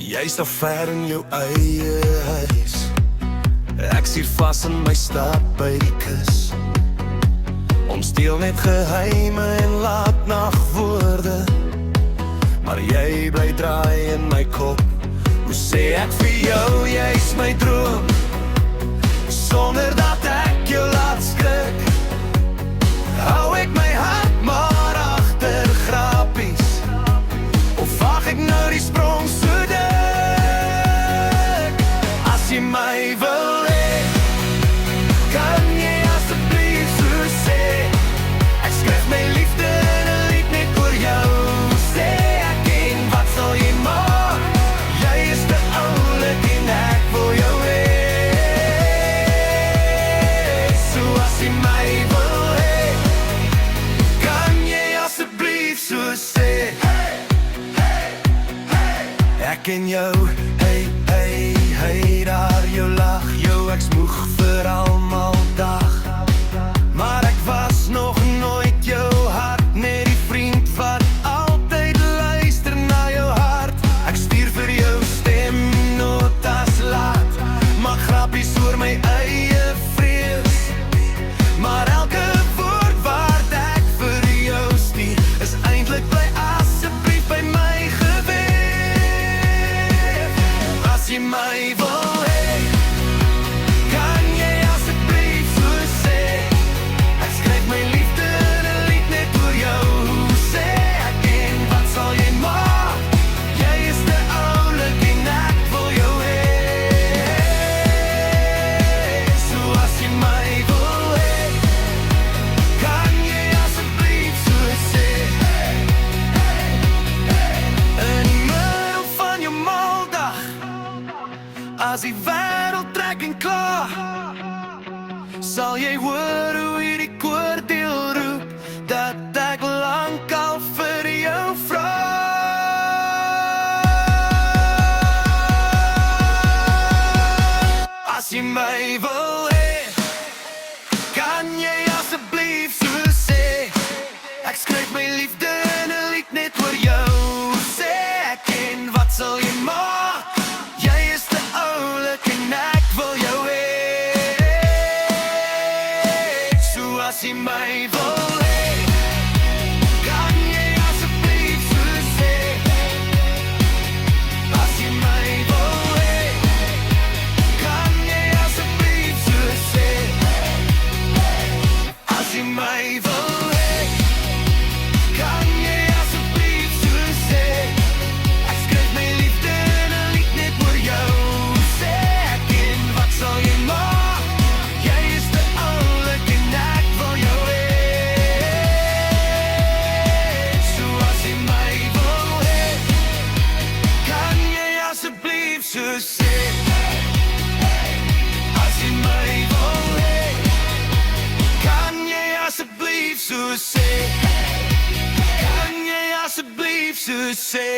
Jy is daar ver in jou eie huis. Ek sier vas in my stad by die kus. Ons deel net geheime en laat nachtwoorde, maar jy bly draai in my kop. Hoe sê ek vir jou, jy is my droom, sonder dat ek jou laat skrik. Hou ek my hart maar agter grapies, of waag ek nou die sprong so dik? As jy my wil hê, kan jy asseblief so sê. Ek skryf my liefde in 'n lied net oor jou. Sê ek ken, wat sal jy maak? Jy is te oulik en ek wil jou hê. So as jy my wil hê, kan jy asseblief so sê. Ek ken jou, hey, hey, hey, daar jou lach, jou ek's moeg vir almal dag. Maar ek was nog nooit jou hart, net die vriend wat altyd luister na jou hart. Ek stuur vir jou stem, notas laat, maak grappies oor my eie vrees. Maar elke woord wat ek vir jou stuur, is eintlik bly asseblief by my gewees. As jy my wil hê, kan jy asseblief so sê. Ek skryf my liefde in 'n lied net oor jou. Sê ek ken, wat sal jy maak? Jy is te oulik en ek wil jou hê. So as jy my wil hê, kan jy asseblief so sê. In die middel van jou maldag, as die wêreld trek en kla, sal jy hoor hoe hierdie koor deel roep, dat ek lankal vir jou vra. As jy my wil hê, kan jy asseblief so sê. Ek skryf my liefde in 'n lied net oor jou. Sê ek ken, wat sal jy maak? Jy is te oulik en ek wil jou hê. So as jy my wil hê, kan jy asseblief so sê. As jy my wil hê, kan jy asseblief so sê. As jy my wil hê, kan jy asseblief so sê. Ek skryf my liefde in 'n lied net oor jou. Sê ek ken, wat sal jy maak? Jy is te oulik en ek wil jou hê. So as jy my wil hê, kan jy asseblief so sê. As jy my wil hê, kan jy asseblief so sê. Kan jy asseblief so sê.